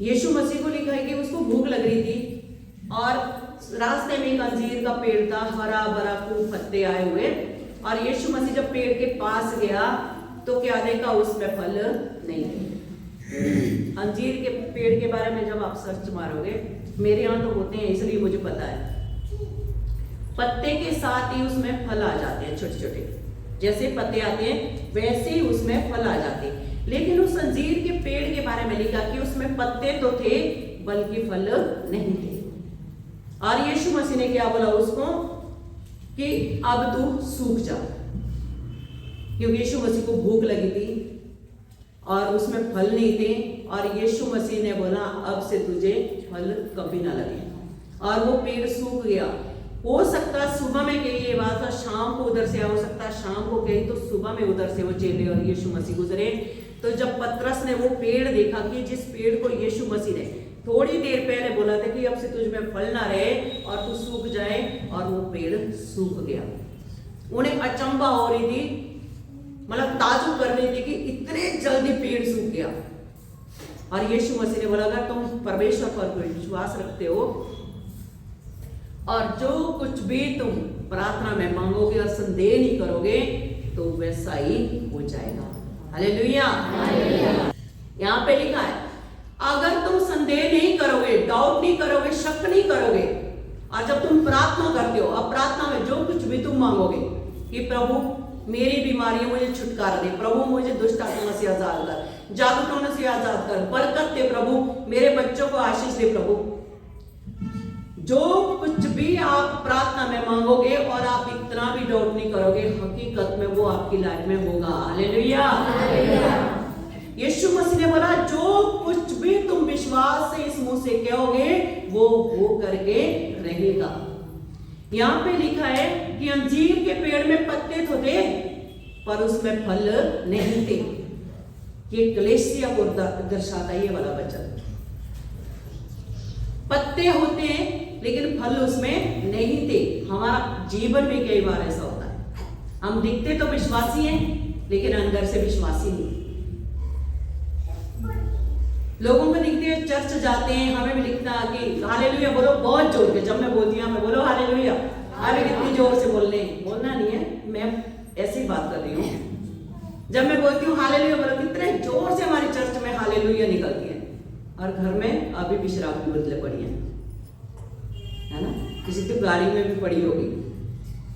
यीशु मसीह को लिखा है कि उसको भूख लग रही थी और रास्ते में एक अंजीर का पेड़ था, हरा भरा खूब पत्ते आए हुए। और यीशु मसीह जब पेड़ के पास गया तो क्या देखा, उसमें फल नहीं थे। अंजीर के पेड़ के बारे में जब आप सर्च मारोगे, मेरे यहाँ तो होते हैं इसलिए मुझे पता है, पत्ते के साथ ही उसमें फल आ जाते हैं, छोटे छोटे जैसे पत्ते आते हैं वैसे ही उसमें फल आ जाते हैं। लेकिन उस अंजीर के पेड़ के बारे में लिखा कि उसमें पत्ते तो थे बल्कि फल नहीं थे। और यीशु मसीह ने क्या बोला उसको कि अब तू सूख जा, क्योंकि यीशु मसीह को भूख लगी थी और उसमें फल नहीं थे। और यीशु मसीह ने बोला अब से तुझे फल कभी ना लगे, और वो पेड़ सूख गया। हो सकता सुबह में कही ये बात था, शाम को उधर से हो सकता शाम को कही तो सुबह में उधर से वो चेले और यीशु मसीह गुजरे। तो जब पतरस ने वो पेड़ देखा कि जिस पेड़ को यीशु मसीह ने थोड़ी देर पहले बोला था कि अब से तुझ में फल ना रहे और तू सूख जाए, और वो पेड़ सूख गया। उन्हें अचंभा हो रही थी, मतलब ताजुब कर रही थी कि इतने जल्दी पेड़ सूख गया। और यीशु मसीह ने बोला अगर तुम परमेश्वर पर विश्वास रखते हो और जो कुछ भी तुम प्रार्थना में मांगोगे और संदेह नहीं करोगे तो वैसा ही हो जाएगा। हालेलुया। यहाँ पे लिखा है अगर तुम संदेह नहीं करोगे, डाउट नहीं करोगे, शक नहीं करोगे, और जब तुम प्रार्थना करते हो, अब प्रार्थना में जो कुछ भी तुम मांगोगे कि प्रभु मेरी बीमारी मुझे छुटकारा दे, प्रभु मुझे दुष्ट आत्मा से आजाद कर, जादू टोने से आजाद कर, बरकत दे प्रभु, मेरे बच्चों को आशीष दे प्रभु, जो कुछ भी आप प्रार्थना में मांगोगे और आप इतना भी डाउट नहीं करोगे, हकीकत में वो आपकी लाइफ में होगा। हालेलुया। यीशु मसीह ने बोला जो कुछ भी तुम विश्वास से इस मुंह से कहोगे वो हो करके रहेगा। यहाँ पे लिखा है कि अंजीर के पेड़ में पत्ते तो थे पर उसमें फल नहीं थे। ये कलेसिया को दर्शाता है ये वाला वचन। पत्ते होते हैं लेकिन फल उसमें नहीं थे। हमारा जीवन में कई बार ऐसा होता है, हम दिखते तो विश्वासी हैं लेकिन अंदर से विश्वासी नहीं। लोगों को दिखते हैं चर्च जाते हैं, हमें भी लिखता है कि हालेलुया बोलो बहुत जोर के, जब मैं बोलती हूँ मैं बोलो हालेलुया, अरे कितनी जोर से बोलने, बोलना नहीं है, मैं ऐसी बात कर रही हूँ। जब मैं बोलती हूँ हालेलुया बोलो, कितने जोर से हमारी चर्च में हालेलुया निकलती है, और घर में अभी भी शराब की बोतलें पड़ी हैं, है ना। किसी की गाड़ी में भी पड़ी होगी,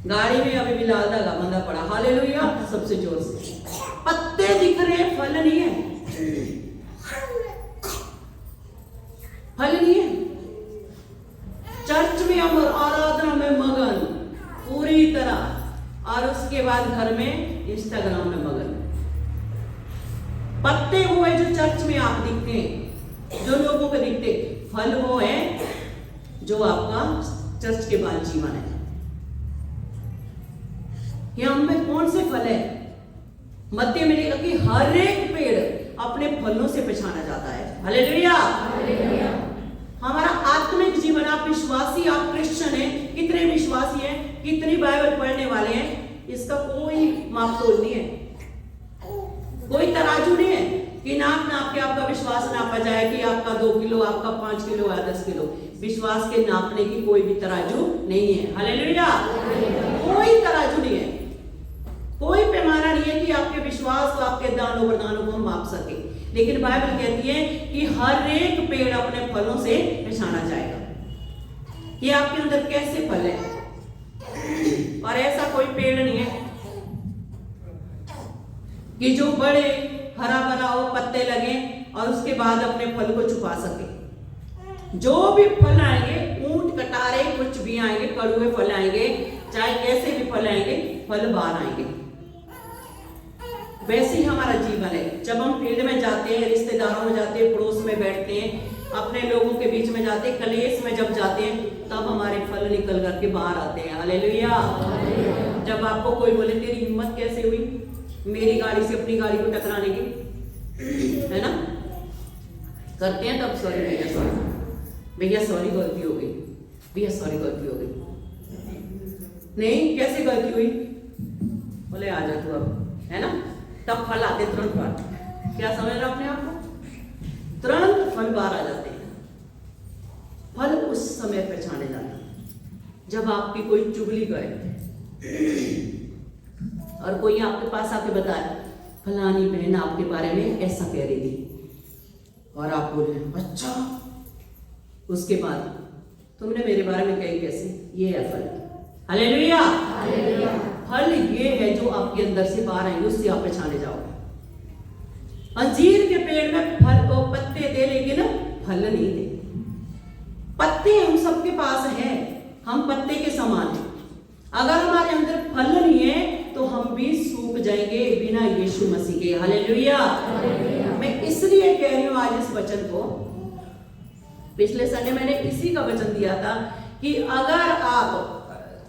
गाड़ी में अभी भी लाल धागा बंधा पड़ा, हालेलुया सबसे जोर से। पत्ते दिख रहे हैं, फल नहीं है, फल नहीं है। चर्च में हम आराधना में मगन पूरी तरह, और उसके बाद घर में इंस्टाग्राम में मगन। पत्ते वो है जो चर्च में आप दिखते हैं, जो लोगों को दिखते, फल वो है जो आपका चर्च के बाद जीवन है। कि हम में कौन से फल है? मध्य में लिखा कि हर एक पेड़ अपने फलों से पहचाना जाता है। हालेलुया। हमारा आत्मिक जीवन, आप विश्वासी, आप क्रिश्चियन हैं, कितने विश्वासी हैं, कितनी बाइबल पढ़ने वाले हैं, इसका कोई मापतोल नहीं है, कोई तराजू नहीं है कि नाप नाप के आपका विश्वास नापा जाए कि आपका 2 किलो, आपका 5 किलो या 10 किलो। विश्वास के नापने की कोई भी तराजू नहीं है। हालेलुया। कोई तराजू नहीं है, कोई पैमाना नहीं है कि आपके विश्वास को, आपके दानों वरदानों को माप सके। लेकिन बाइबल कहती है कि हर एक पेड़ अपने फलों से पहचाना जाएगा कि आपके अंदर कैसे फल है। और ऐसा कोई पेड़ नहीं है कि जो बड़े हरा भरा हो, पत्ते लगे और उसके बाद अपने फल को छुपा सके। जो भी फल आएंगे, ऊंट कटारे कुछ भी आएंगे, कड़ुए फल आएंगे, चाहे कैसे भी फल आएंगे, फल बाहर आएंगे। वैसे ही हमारा जीवन है। जब हम फील्ड में जाते हैं, रिश्तेदारों में जाते हैं, पड़ोस में बैठते हैं, अपने लोगों के बीच में जाते हैं, कलेश में जब जाते हैं, तब हमारे फल निकल करके बाहर आते हैं। हालेलुया। जब आपको कोई बोले तेरी हिम्मत कैसे हुई मेरी गाड़ी से अपनी गाड़ी को टकराने की, है ना, करते हैं तब सॉरी भैया, सॉरी भैया, सॉरी गलती हो गई भैया, सॉरी गलती हो गई। नहीं, कैसे गलती हुई? बोले आ जा तू अब, है ना, तब फल आते तुरंत फल। क्या समझ रहे हो अपने आप को? तुरंत फल फल बाहर आ जाते हैं। फल उस समय पहचाने जाते हैं जब आपकी कोई चुगली करे और कोई आपके पास आके बताए फलानी बहन आपके बारे में ऐसा कह रही थी, और आप बोले अच्छा, उसके बाद तुमने मेरे बारे में कही कैसे? ये है फल। हालेलुया। फल ये है जो आपके अंदर से बाहर आएंगे, उससे आप पहचाने जाओगे। अंजीर के पेड़ में फल को पत्ते दे लेकिन फल नहीं दे। पत्ते हम सबके पास हैं, हम पत्ते के समान हैं। अगर हमारे अंदर फल नहीं है तो हम भी सूख जाएंगे बिना यीशु मसीह के। हालेलुया। मैं इसलिए कह रही हूं आज इस वचन को, पिछले संडे मैंने इसी का वचन दिया था कि अगर आप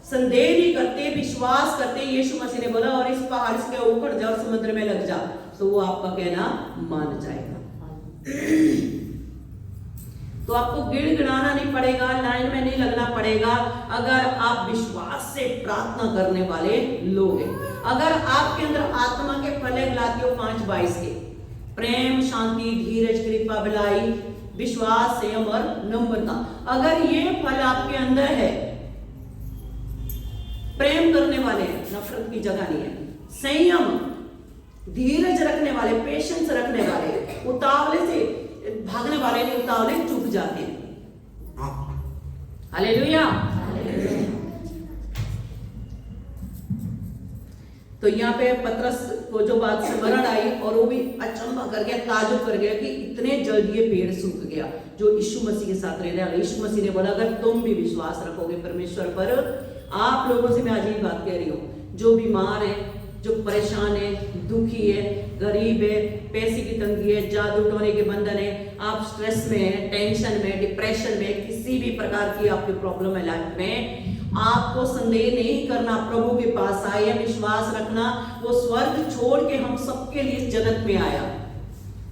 संदेह नहीं करते, विश्वास करते, यीशु मसीह ने बोला और इस पहाड़ से उखड़ जा और समुद्र में लग जा, तो वो आपका कहना मान जाएगा। तो आपको गिड़गिड़ाना नहीं पड़ेगा, लाइन में नहीं लगना पड़ेगा, अगर आप विश्वास से प्रार्थना करने वाले लोग हैं। अगर आपके अंदर आत्मा के फल है गलातियों 5:22 के, प्रेम, शांति, धीरज, कृपा, भलाई, विश्वास, संयम और नम्रता, अगर ये फल आपके अंदर है, प्रेम करने वाले, नफरत की जगह नहीं है, संयम, धीरज रखने वाले, पेशेंस रखने वाले, उतावले से भागने वाले नहीं, उतावले चुप जाते हैं। हालेलुया। तो यहाँ पे पतरस को जो बात स्मरण आई और वो भी अचंभा कर गया, ताजुब कर गया कि इतने जल्द ये पेड़ सूख गया जो यीशु मसीह के साथ रहने वाला। यीशु मसीह ने बोला अगर तुम भी विश्वास रखोगे परमेश्वर पर, आप लोगों से मैं आज ये बात कह रही हूँ, जो बीमार है, जो परेशान है, दुखी है, गरीब है, पैसे की तंगी है, जादू टोने के बंधन है, आप स्ट्रेस में है, टेंशन में, डिप्रेशन में, किसी भी प्रकार की आपकी प्रॉब्लम है लाइफ में, आपको संदेह नहीं करना, प्रभु के पास आए, विश्वास रखना। वो स्वर्ग छोड़ के हम सबके लिए इस जगत में आया,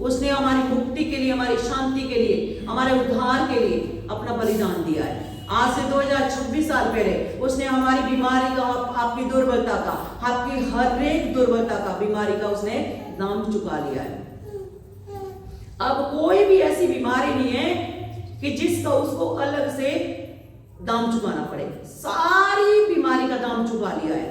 उसने हमारी मुक्ति के लिए, हमारी शांति के लिए, हमारे उद्धार के लिए अपना बलिदान दिया है। आज से 2026 साल पहले उसने हमारी बीमारी का, आपकी दुर्बलता का, आपकी हर एक दुर्बलता का, बीमारी का उसने दाम चुका लिया है। अब कोई भी ऐसी बीमारी नहीं है कि जिसका उसको अलग से दाम चुकाना पड़े, सारी बीमारी का दाम चुका लिया है।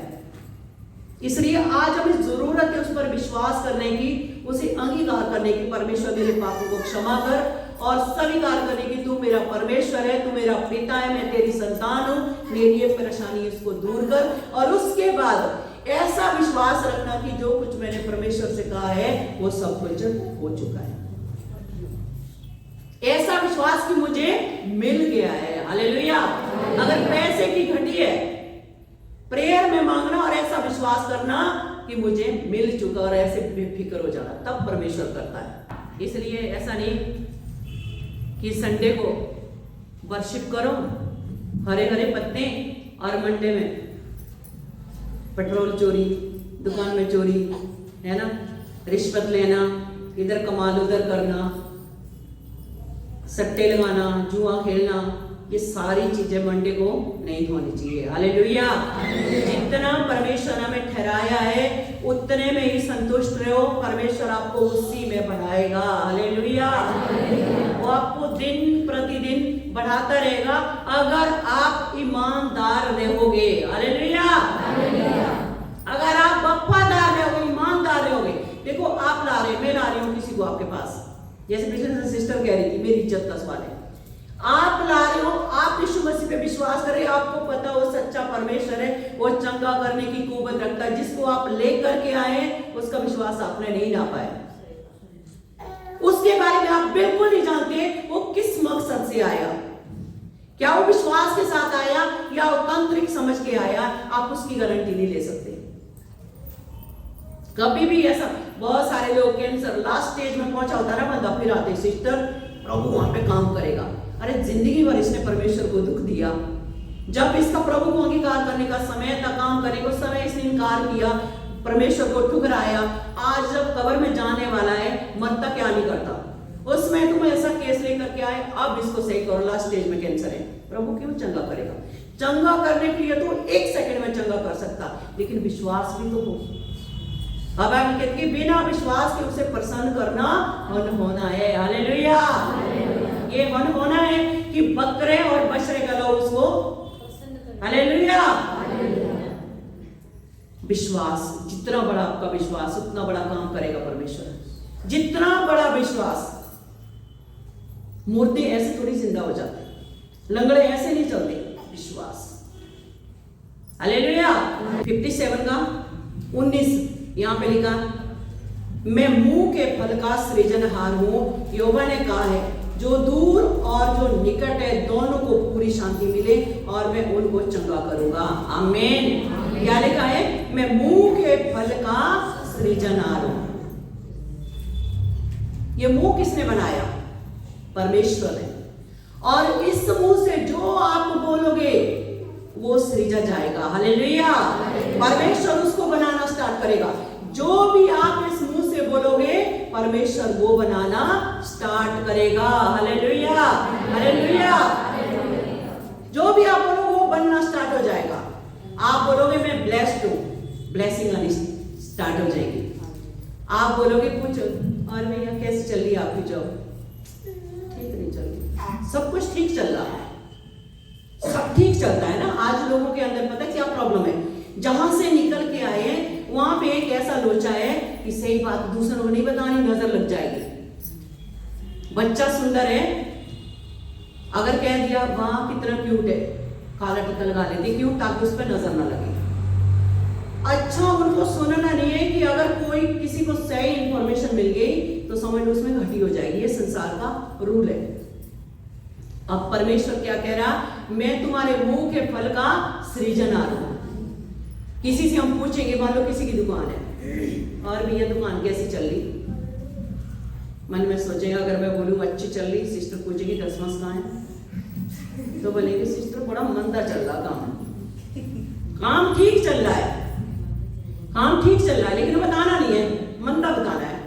इसलिए आज हमें जरूरत है उस पर विश्वास करने की, उसे अंगीकार करने की, परमेश्वर मेरे पापों को क्षमा कर, और स्वीकार करने की तू मेरा परमेश्वर है, तू मेरा पिता है, मैं तेरी संतान हूं, मेरी ये परेशानी इसको दूर कर। और उसके बाद ऐसा विश्वास रखना कि जो कुछ मैंने परमेश्वर से कहा है वो सब कुछ हो चुका है। ऐसा विश्वास कि मुझे मिल गया है। हालेलुया। अगर पैसे की घटी है, प्रेयर में मांगना और ऐसा विश्वास करना कि मुझे मिल चुका, और ऐसे बेफिक्र हो जाना, तब परमेश्वर करता है। इसलिए ऐसा नहीं कि संडे को वर्शिप करो, हरे हरे पत्ते, और मंडे में पेट्रोल चोरी, दुकान में चोरी, है ना, रिश्वत लेना, इधर कमाल उधर करना, सट्टे लगाना, जुआ खेलना, ये सारी चीजें मंडे को नहीं होनी चाहिए। हालेलुया। जितना परमेश्वर हमें ठहराया है उतने में ही संतुष्ट रहो, परमेश्वर आपको उसी में बढ़ाएगा। हालेलुया। वो आपको दिन प्रतिदिन बढ़ाता रहेगा अगर आप ईमानदार रहोगे। हालेलुया। अगर आप वफादार रहोगे, ईमानदार रहोगे। देखो आप ला रहे, मैं ला रही हूँ किसी को आपके पास, जैसे पिछले सिस्टर कह रही थी मेरी इज्जत का सवाल है, आप ला रहे हो, आप यीशु मसीह पे विश्वास कर रहे हो, आपको पता वो सच्चा परमेश्वर है, वो चंगा करने की कुवत रखता है। जिसको आप लेकर के आए उसका विश्वास आपने नहीं ना पाया, उसके बारे में आप बिल्कुल नहीं जानते वो किस मकसद से आया, क्या वो विश्वास के साथ आया या वो तांत्रिक समझ के आया, आप उसकी गारंटी नहीं ले सकते। कभी भी ऐसा, बहुत सारे लोग कैंसर लास्ट स्टेज में पहुंचा होता है ना बंदा, फिर आते सिस्टर प्रभु वहां पे काम करेगा। अरे जिंदगी भर इसने परमेश्वर को दुख दिया, जब इसका प्रभु को अंगीकार करने का समय था, काम करने को समय इसने इनकार किया, परमेश्वर को ठुकराया। आज जब कब्र में जाने वाला है, मरता क्या नहीं करता, उसमें तुम ऐसा केस लेकर के आए, अब इसको सही करो, लास्ट स्टेज में कैंसर है, प्रभु क्यों चंगा करेगा? चंगा करने के लिए तो 1 सेकंड में चंगा कर सकता, लेकिन विश्वास भी तो हो। अब बिना विश्वास के उसे प्रसन्न करना होना है। हालेलुया। ये होना है कि बकरे और बछड़े का लोग उसको हालेलुया। विश्वास, जितना बड़ा आपका विश्वास उतना बड़ा काम करेगा परमेश्वर। जितना बड़ा विश्वास, मूर्ति ऐसे थोड़ी जिंदा हो जाते, लंगड़े ऐसे नहीं चलते, विश्वास। हालेलुया। 57 का 19 यहां पे लिखा, मैं मुंह के फल का सृजनहार हूं, यहोवा ने कहा है, जो दूर और जो निकट है दोनों को पूरी शांति मिले और मैं उनको चंगा करूंगा। आमीन। क्या लिखा है? मैं मुंह के फल का सृजनहार हूं। ये मुंह किसने बनाया? परमेश्वर ने। और इस मुंह से जो आप बोलोगे वो सृजा जाएगा। हालेलुया। परमेश्वर उसको बनाना स्टार्ट करेगा। जो भी आप इस मुंह से बोलोगे परमेश्वर वो बनाना स्टार्ट करेगा। Hallelujah, hallelujah. जो भी आप बोलोगे वो बनना स्टार्ट हो जाएगा। आप बोलोगे मैं ब्लेस्ड हूं, ब्लेसिंग आनी स्टार्ट हो जाएगी। आप बोलोगे कुछ और भैया कैसे चल रही है आपकी जॉब? ठीक नहीं चल रही, सब कुछ ठीक चल रहा है, सब ठीक चलता है ना। आज लोगों के अंदर पता है क्या प्रॉब्लम है? जहां से निकल के आए वहां पे एक ऐसा लोचा है कि सही बात दूसरों को नहीं बतानी, नजर लग जाएगी। बच्चा सुंदर है, अगर कह दिया वहां कितना क्यूट है, काला टीका लगा लेते क्यों? ताकि उस पर नजर ना लगे। अच्छा, उनको सुनना नहीं है कि अगर कोई किसी को सही इंफॉर्मेशन मिल गई तो समझ लो उसमें घटी हो जाएगी। ये संसार का रूल है। अब परमेश्वर क्या कह रहा? मैं तुम्हारे मुंह के फल का सृजनहार हूं। किसी से हम पूछेंगे, मान लो किसी की दुकान है और भैया दुकान कैसी चल रही, मन में सोचेगा अगर मैं बोलूं अच्छी चल रही, सिस्टर पूछेगी 10 मास कहाँ है, तो बोलेंगे सिस्टर बड़ा मंदा चल रहा काम ठीक चल रहा है, काम ठीक चल रहा है, लेकिन बताना नहीं है, मंदा बताना है,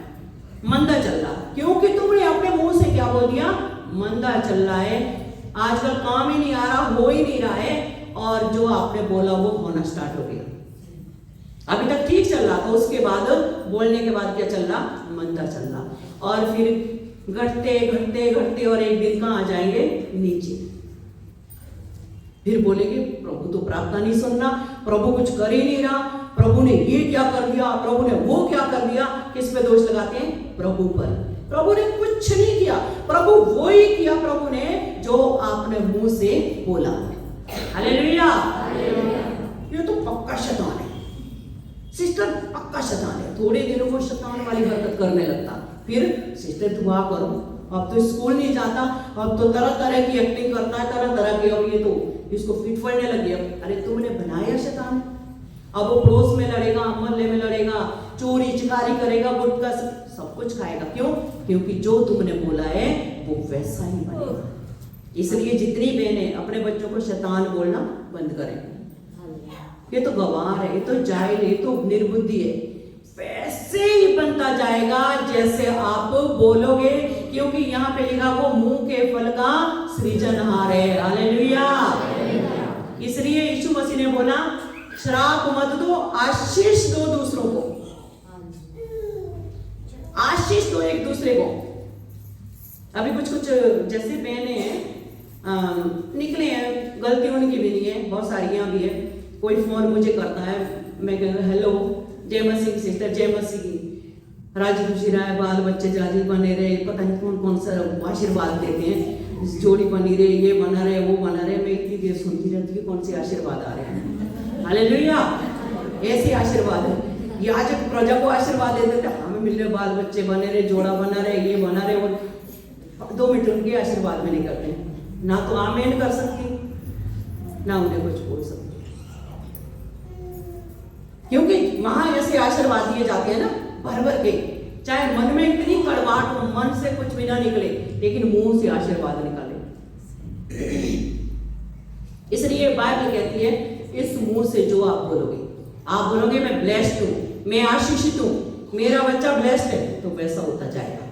मंदा चल रहा। क्योंकि तुमने अपने मुंह से क्या बोल दिया? मंदा चल रहा है, आजकल काम ही नहीं आ रहा, हो ही नहीं रहा है, और जो आपने बोला वो होना स्टार्ट हो गया। अभी तक ठीक चल रहा था, उसके बाद बोलने के बाद क्या चल रहा? मंदा चल रहा। और फिर घटते घटते घटते और एक दिन कहां आ जाएंगे? नीचे। फिर बोलेंगे प्रभु तो प्रार्थना नहीं सुन रहा, प्रभु कुछ कर ही नहीं रहा, प्रभु ने ये क्या कर दिया, प्रभु ने वो क्या कर दिया। किस पे दोष लगाते हैं? प्रभु पर। प्रभु ने कुछ नहीं किया, प्रभु वो ही किया प्रभु ने जो आपने मुंह से बोला। हालेलुया। ये तो पक्का शैतान है सिस्टर, पक्का शैतान है। थोड़े दिनों को शैतान वाली हरकत करने लगता, फिर सिस्टर दुआ करो, अब तो स्कूल नहीं जाता, अब तो तरह तरह की एक्टिंग करता है, तरह तरह की, अब ये तो इसको फिट पड़ने लग गया। अरे तुमने बनाया शैतान, अब वो पड़ोस में लड़ेगा, मोहल्ले में लड़ेगा, चोरी चिकारी करेगा, गुटखा सब कुछ खाएगा। क्यों? क्योंकि जो तुमने बोला है वो वैसा ही बनेगा। इसलिए जितनी बहनें अपने बच्चों को शैतान बोलना बंद करें। ये तो गवार है, ये तो जाहिल है, ये तो निर्बुद्धि है, वैसे ही बनता जाएगा जैसे आप बोलोगे। क्योंकि यहाँ पे लिखा वो मुंह के फल का सृजनहार है। हालेलुया। इसलिए यीशु मसीह ने बोला श्राप मत दो, आशीष दो दूसरों को, आशीष दो एक दूसरे को। अभी कुछ कुछ जैसे बहनें हैं निकले हैं, गलती उनकी भी नहीं है, बहुत सारी यहाँ भी है। कोई फोन मुझे करता है, मैं कहूँ हेलो जय मसीह की सिस्टर, जय मसीह की, राजी खुशी रहे, बाल बच्चे जाजी बने रहे, पता नहीं कौन कौन सा आशीर्वाद देते हैं, जोड़ी बनी रहे, ये बना रहे, वो बना रहे। मैं इतनी देर सुनती रहती हूँ कौन से आशीर्वाद आ रहे हैं। हालेलुया। ऐसे आशीर्वाद है, याजक प्रजा को आशीर्वाद दे देते, हमें मिल रहे, बाल बच्चे बने रहे, जोड़ा बना रहे, ये बना रहे, और 2 मिनट उनके आशीर्वाद में निकलते हैं। ना तो आमीन कर सकती, ना उन्हें कुछ बोल सकती, क्योंकि वहां ऐसे आशीर्वाद दिए जाते हैं ना भर भर के, चाहे मन में इतनी कड़वाहट हो, मन से कुछ भी ना निकले, लेकिन मुंह से आशीर्वाद निकाले। इसलिए बाइबल कहती है इस मुंह से जो आप बोलोगे मैं ब्लेस्ड हूं, मैं आशीषित हूं, मेरा बच्चा ब्लेस्ड है, तो वैसा होता जाएगा।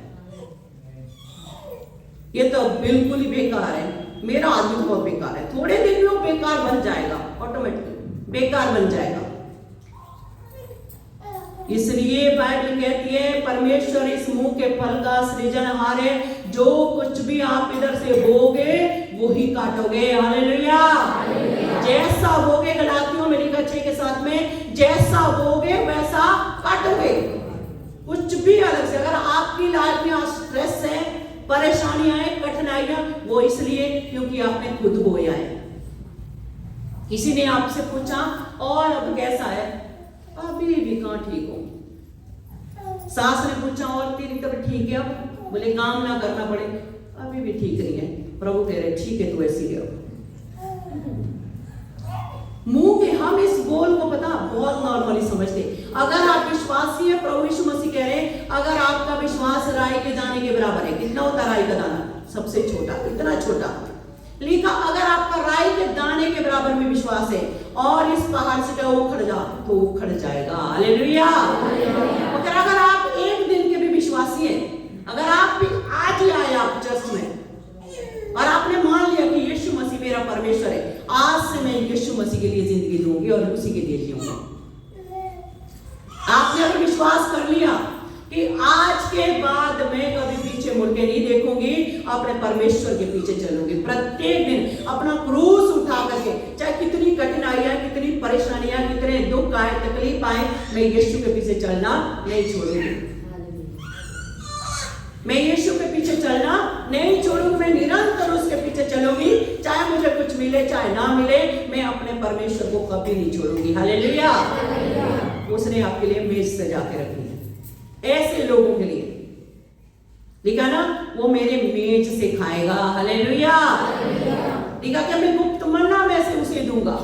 ये तो बिल्कुल ही बेकार है, मेरा आदमी तो बहुत बेकार है, थोड़े दिन में वो बेकार बन जाएगा, ऑटोमेटिक बेकार बन जाएगा। इसलिए बाइबल कहती है परमेश्वर इस मुंह के फल का सृजनहार है, जो कुछ भी आप इधर से बोगे वो ही काटोगे। हालेलुया। जैसा बोगे, गलातियों में लिखा 6 के 7 में, जैसा बोगे वैसा काटोगे। कुछ भी अलग से, अगर आपकी लाइफ में स्ट्रेस है, परेशानियां हैं, कठिनाइयां, वो इसलिए क्योंकि आपने खुद बोया है। किसी ने आपसे पूछा और अब कैसा है, अभी भी कहां ठीक हो। सास ने पूछा और तेरी तबीयत ठीक है अब, बोले काम ना करना पड़े, अभी भी ठीक नहीं है। प्रभु कह रहे ठीक है तू ऐसी रहो। मुंह के हम इस बोल को पता बहुत नॉर्मली समझते। अगर आप विश्वासी है, प्रभु यीशु मसीह कह रहे हैं अगर आपका विश्वास राई के दाने के बराबर है, कितना होता राई का दाना, सबसे छोटा, इतना छोटा लिखा, अगर आपका राई के दाने के बराबर में विश्वास है और इस पहाड़ से क्या उखड़ जा तो उखड़ जाएगा। हालेलुया। अगर आप एक दिन के भी विश्वासी हैं, अगर आप भी आज ही आए आप चर्च में और आपने मान लिया कि यीशु मसीह मेरा परमेश्वर है, आज से मैं यीशु मसीह के लिए जिंदगी दूंगी और उसी के लिए जीऊंगी। आपने अगर विश्वास कर लिया कि आज के बाद मैं कभी पीछे मुड़ के नहीं देखूंगी, अपने परमेश्वर के पीछे चलूंगी, प्रत्येक दिन अपना क्रूस उठा करके, चाहे कितनी कठिनाइयां, कितनी परेशानियां, कितने दुख आए, तकलीफ आए, मैं यीशु के पीछे चलना नहीं छोड़ूंगी। मैं यीशु के पीछे चलना नहीं छोड़ूंगी, मैं निरंतर उसके पीछे चलूंगी, चाहे मुझे कुछ मिले चाहे ना मिले, मैं अपने परमेश्वर को कभी नहीं छोड़ूंगी। हालेलुया। उसने आपके लिए मेज सजा के रखी है, ऐसे लोगों के लिए लिखा ना, वो मेरे मेज से खाएगा। हालेलुया। लिखा कि मैं गुप्त मन्ना में से उसे दूंगा,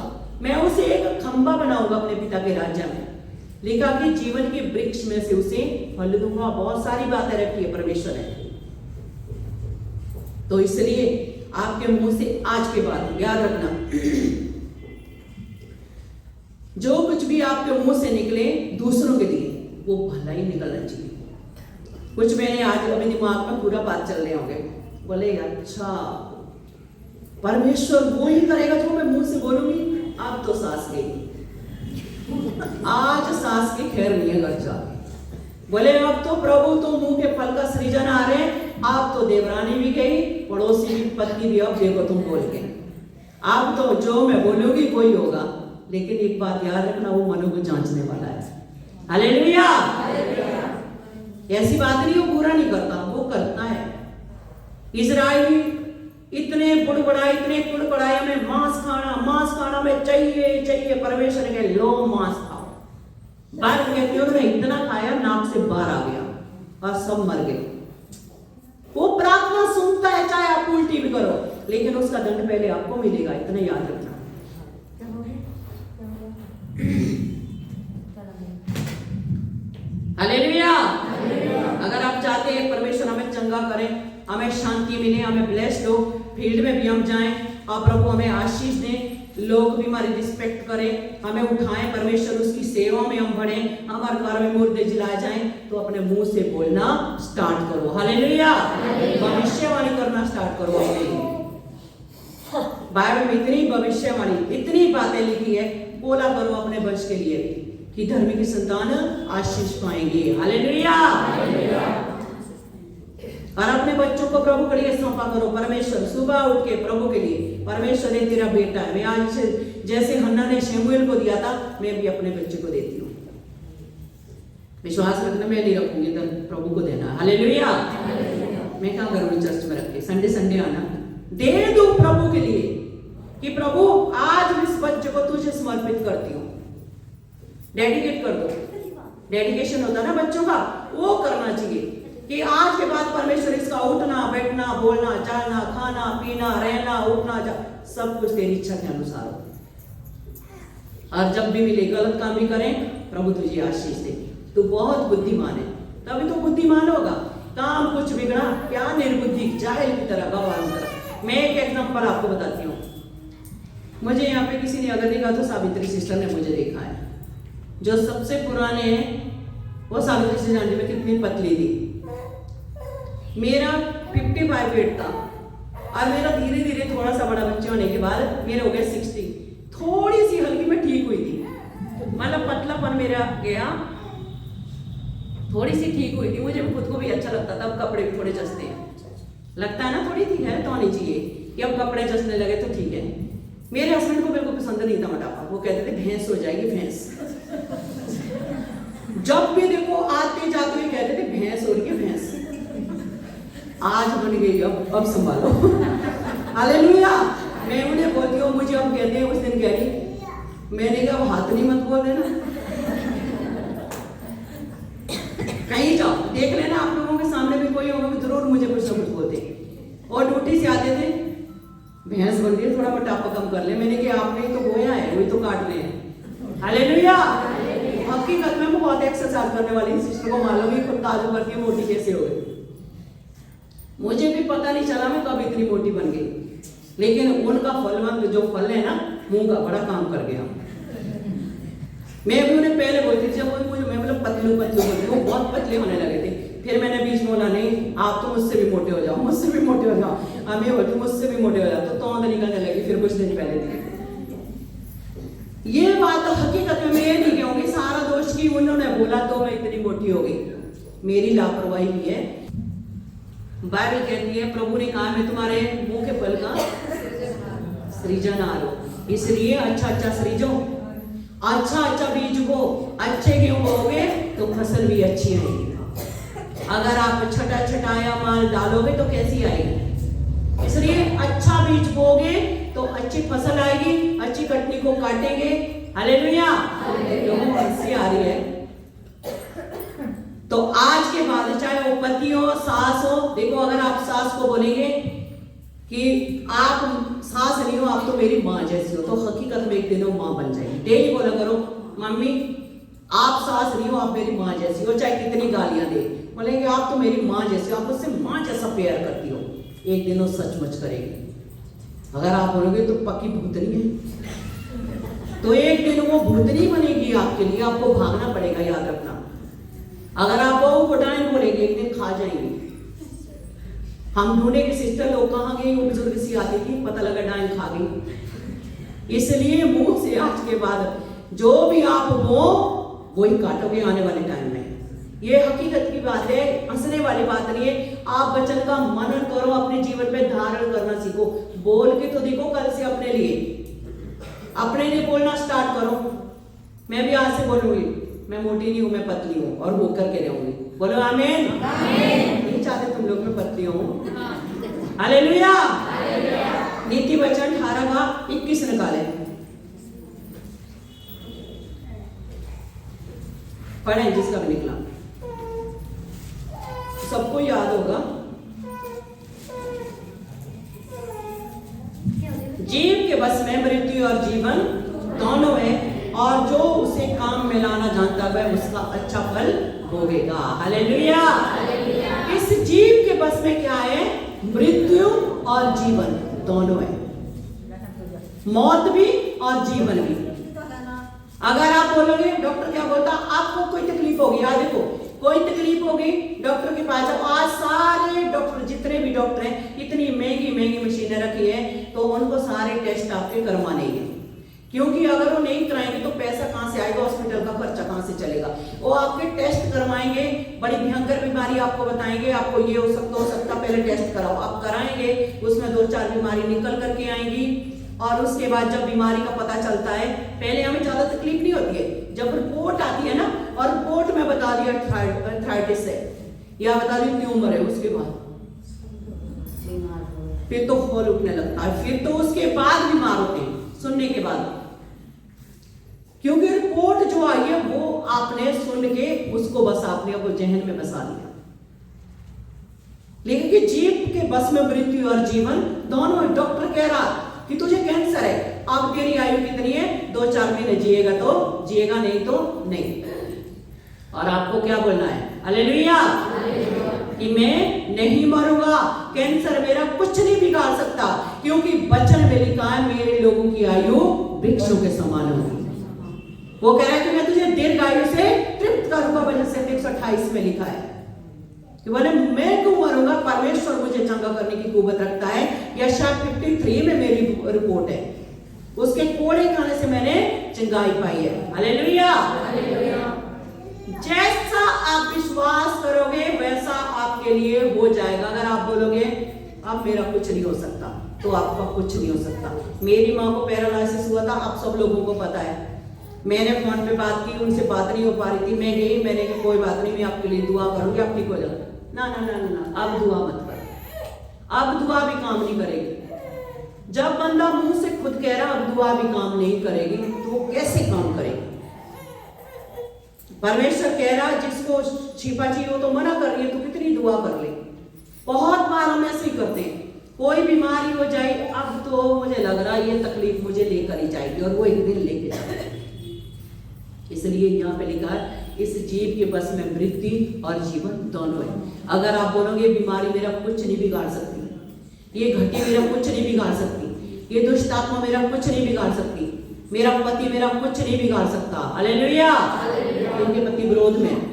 मैं उसे एक खंबा बनाऊंगा अपने पिता के राज्य में। लिखा कि जीवन के वृक्ष में से उसे फल दूंगा। बहुत सारी बातें रखी है परमेश्वर ने। तो इसलिए आपके मुंह से आज के बाद याद रखना, जो कुछ भी आपके मुंह से निकले दूसरों के लिए वो भला ही निकलना चाहिए। कुछ मैंने आज अभी दिमाग में पूरा बात चल रहे होंगे, बोले अच्छा परमेश्वर वो ही करेगा जो मैं मुंह से बोलूंगी। अब तो सास गई, आज सास की खैर नहीं है घर जाके। बोले अब तो प्रभु तो मुंह के फल का सृजन आ रहे, अब तो देवरानी भी गई, पड़ोसी भी, पत्नी भी, अब देखो तुम बोल के, अब तो जो मैं बोलूंगी वही होगा। लेकिन एक बात याद रखना, वो मनो को जांचने वाला है। हालेलुया। ऐसी बात नहीं, वो पूरा नहीं करता, वो करता है। इजराइली इतने बुड़बड़ाए, इतने कुड़बड़ाए, हमें मांस खाना में चाहिए। परमेश्वर के लो मांस खाओ। बाहर कहते हो उन्होंने इतना खाया नाक से बाहर आ गया और सब मर गए। वो प्रार्थना सुनता है चाहे आप उल्टी भी करो, लेकिन उसका दंड पहले आपको मिलेगा, इतना याद रखना। हालेलुया। अगर आप चाहते हैं परमेश्वर हमें चंगा करे, हमें शांति मिले, हमें ब्लेस्ड हो, फील्ड में भी हम जाएं और प्रभु हमें आशीष दें, लोग भी हमारी रिस्पेक्ट करें, हमें उठाएं, परमेश्वर उसकी सेवा में हम बढ़ें, हमारे घर में मुर्दे जलाए जाएं, तो अपने मुंह से बोलना स्टार्ट करो। हालेलुया। भविष्यवाणी करना स्टार्ट करो। बाइबल में इतनी भविष्यवाणी, इतनी बातें लिखी है, बोला करो अपने वंश के लिए कि धर्मी की संतान आशीष पाएंगे। हालेलुया। और अपने बच्चों को प्रभु के लिए सौंपा करो। परमेश्वर सुबह उठ के प्रभु के लिए, परमेश्वर ये तेरा बेटा है, मैं आज जैसे हन्ना ने शमूएल को दिया था, मैं भी अपने बच्चे को देती हूँ। विश्वास रखना, मैं नहीं रखूंगी, तो प्रभु को देना। हालेलुया। मैं क्या करूंगी चर्च में रख के, संडे आना, दे दो प्रभु के लिए कि प्रभु आज इस बच्चे को तुझे समर्पित करती हूँ। डेडिकेट कर दो। डेडिकेशन होता है ना बच्चों का, वो करना चाहिए कि आज के बाद परमेश्वर इसका उठना, बैठना, बोलना, चलना, खाना, पीना, रहना, उठना, सब कुछ तेरी इच्छा के अनुसार हो। और जब भी मिले गलत काम भी करें, प्रभु तुझे आशीष दे। तू बहुत बुद्धिमान है, तभी तो बुद्धिमान होगा। काम कुछ बिगड़ा, क्या निर्बुद्धि, जाहिल की तरह, गवार की तरह। मैं एक एग्जांपल आपको बताती हूँ। मुझे यहाँ पे किसी ने अगर देखा तो सावित्री सिस्टर ने मुझे देखा है। जो सबसे पुराने हैं वो सावित्री सिस्टर जानती में कितनी पतली थी। मेरा 55 वेट था और मेरा धीरे धीरे थोड़ा सा बड़ा बच्चे होने के बाद मेरे हो गए 60। थोड़ी सी हल्की में ठीक हुई थी, मतलब पतलापन मेरा गया, थोड़ी सी ठीक हुई थी। मुझे खुद को भी अच्छा लगता था, अब कपड़े भी थोड़े जचते हैं। लगता है ना, थोड़ी थी हेल्थ होनी चाहिए कि अब कपड़े जचने लगे तो ठीक है। मेरे हस्बैंड को बिल्कुल पसंद नहीं था मोटापा, वो कहते थे भैंस हो जाएगी भैंस। जब भी देखो आते जाते हुए कहते थे भैंस हो रही है भैंस। आज बन गई, अब संभालो। हालेलुया। मैं उन्हें बोलती हूँ, मुझे अब कहते हैं, उस दिन कह रही, मैंने कहा हाथ नहीं मत बोल देना, कहीं जाओ देख लेना आप लोगों के सामने भी कोई होगा भी जरूर मुझे कुछ ना कुछ बोलते। और ड्यूटी से आते थे, भैंस बन रही है थोड़ा मोटापा कम कर ले। मैंने कहा आपने तो बोया है, वही तो काट रहे हैं। हालेलुया। हकीकत में मैं बहुत एक्सरसाइज करने वाली सिस्टर को मालूम ही खुद ताजु करती है मोटी कैसे हो गई। मुझे भी पता नहीं चला मैं कब इतनी मोटी बन गई, लेकिन उनका फलवंत जो फल है ना मुंह का बड़ा काम कर गया। मैं भी उन्हें पहले बोलती थी, जब मुझे मैं मतलब पतलू बोलती हूँ, वो बहुत पतले होने लगे थे। फिर मैंने बीच में बोला नहीं, आप तो मुझसे भी मोटे हो जाओ, मुझसे भी मोटे हो जाओ। मैं बोलती मुझसे भी मोटे हो जाओ, तो तौंद निकलने लगी। फिर कुछ दिन पहले थी ये बात। तो हकीकत में मैं ये नहीं कहूँगी सारा दोष की उन्होंने बोला तो मैं इतनी मोटी हो गई, मेरी लापरवाही भी है। बाइबल कहती है, प्रभु ने कहा मैं तुम्हारे मुंह के फल का सृजनहार हूं, इसलिए अच्छा अच्छा सृजो, अच्छा अच्छा बीज बो, अच्छे गेहूं बोओगे तो फसल भी अच्छी आएगी। अगर आप छटा छटाया माल डालोगे तो कैसी आएगी? इसलिए अच्छा बीज बोगे तो अच्छी फसल आएगी, अच्छी कटनी को काटेंगे। हालेलुया। हंसी आ रही है। तो आज के बाद चाहे वो पति हो सास हो, देखो अगर आप सास को बोलेंगे कि आप सास नहीं हो, आप तो मेरी माँ जैसी हो, तो हकीकत में एक दिन वो माँ बन जाएगी। डेली बोला करो, मम्मी आप सास नहीं हो, आप मेरी माँ जैसी हो, चाहे कितनी गालियां दे, बोलेंगे आप तो मेरी माँ जैसी हो, आप उससे माँ जैसा प्यार करती हो। एक दिन वो सचमुच करेगी। अगर आप बोलोगे तो पक्की भूतनी है, तो एक दिन वो भूतनी बनेगी आपके लिए, आपको भागना पड़ेगा, याद रखना। अगर आप वो डाइन बोलेंगे एक दिन खा जाएंगे। हम ढूंढे कि सिस्टर लोग कहाँ गई, वो बुजुर्ग सी आती थी, पता लगा डाइन खा गई। इसलिए मुंह से आज के बाद जो भी आप वो वही काटोगे आने वाले टाइम में। ये हकीकत की बात है, हंसने वाली बात नहीं है। आप वचन का मनन करो, अपने जीवन में धारण करना सीखो। बोल के तो देखो कल से अपने लिए बोलना स्टार्ट करो। मैं भी आज से बोलूंगी, मैं मोटी नहीं हूं, मैं पतली हूं और होकर के रहूंगी। बोलो आमीन। नहीं चाहते तुम लोग मैं पतली हूं। हालेलुया। नीति वचन 18:21 निकाले, पढ़े जिसका भी निकला, सबको याद होगा। जीव के बस में मृत्यु और जीवन दोनों है, और जो उसे काम में लाना जानता है उसका अच्छा फल भोगेगा। हालेलुया। इस जीव के बस में क्या है? मृत्यु और जीवन दोनों है, मौत भी और जीवन भी। अगर आप बोलोगे डॉक्टर क्या बोलता, आपको कोई तकलीफ होगी, आज देखो कोई तकलीफ होगी डॉक्टर के पास जाओ। आज सारे डॉक्टर, जितने भी डॉक्टर हैं, इतनी महंगी महंगी मशीनें रखी है, तो उनको सारे टेस्ट आपके करवाने हैं, क्योंकि अगर वो नहीं कराएंगे तो पैसा कहां से आएगा, हॉस्पिटल का खर्चा कहां से चलेगा। वो आपके टेस्ट करवाएंगे, बड़ी भयंकर बीमारी आपको बताएंगे, आपको ये हो सकता, पहले टेस्ट कराओ। आप कराएंगे, उसमें 2-4 बीमारी निकल करके आएंगी, और उसके बाद जब बीमारी का पता चलता है, पहले हमें ज्यादा तकलीफ नहीं होती है, जब रिपोर्ट आती है ना, और रिपोर्ट में बता दिया आर्थराइटिस है या बता दी ट्यूमर है, उसके बाद फिर तो खोल उठने लगता है, फिर तो उसके बाद बीमार होते हैं सुनने के बाद, क्योंकि रिपोर्ट जो आई है वो आपने सुन के उसको बस आपने वो जहन में बसा लिया। लेकिन कि जीव के बस में मृत्यु और जीवन दोनों है। डॉक्टर कह रहा कि तुझे कैंसर है, अब तेरी आयु कितनी है, 2-4 महीने जिएगा तो जिएगा, नहीं तो नहीं। और आपको क्या बोलना है? हालेलुया। कि मैं नहीं मरूंगा, कैंसर मेरा कुछ नहीं बिगाड़ सकता, क्योंकि वचन में लिखा है मेरे लोगों की आयु वृक्षों के समान होगी। वो कह रहा है कि मैं तुझे दीर्घ आयु से तृप्त करूंगा, वचन से 128 में लिखा है कि बोले मैं क्यों मरूंगा, परमेश्वर मुझे चंगा करने की कुव्वत रखता है। यशायाह 53 में मेरी रिपोर्ट है, उसके कोड़े खाने से मैंने चंगाई पाई है। हालेलुया। जैसा आप विश्वास करोगे वैसा आपके लिए हो जाएगा। अगर आप बोलोगे अब मेरा कुछ नहीं हो सकता, तो आपका कुछ नहीं हो सकता। मेरी माँ को पैरालिसिस हुआ था, आप सब लोगों को पता है। मैंने फोन पे बात की, उनसे बात नहीं हो पा रही थी, मैं गई, मैंने कहा कोई बात नहीं, मैं आपके लिए दुआ करूंगी, आप ठीक हो जाओ। ना ना ना ना, अब दुआ मत कर, अब दुआ भी काम नहीं करेगी। जब बंदा मुंह से खुद कह रहा अब दुआ भी काम नहीं करेगी, तो वो कैसे काम करेगी? परमेश्वर कह रहा जिसको छिपा चाहिए वो तो मना कर रही है, तो कितनी दुआ कर ले। बहुत बार हम ऐसे ही करते हैं, कोई बीमारी हो जाए, अब तो मुझे लग रहा है ये तकलीफ मुझे लेकर ही जाएगी, और वो एक दिन लेके जाएगी। इसलिए यहाँ पे लिखा है इस जीव के बस में मृत्यु और जीवन दोनों है। अगर आप बोलोगे बीमारी मेरा कुछ नहीं बिगाड़ सकती, ये घटी मेरा कुछ नहीं बिगाड़ सकती, ये दुष्ट आत्मा मेरा कुछ नहीं बिगाड़ सकती, मेरा पति मेरा कुछ नहीं बिगाड़ सकता, हालेलुया, उनके पति विरोध में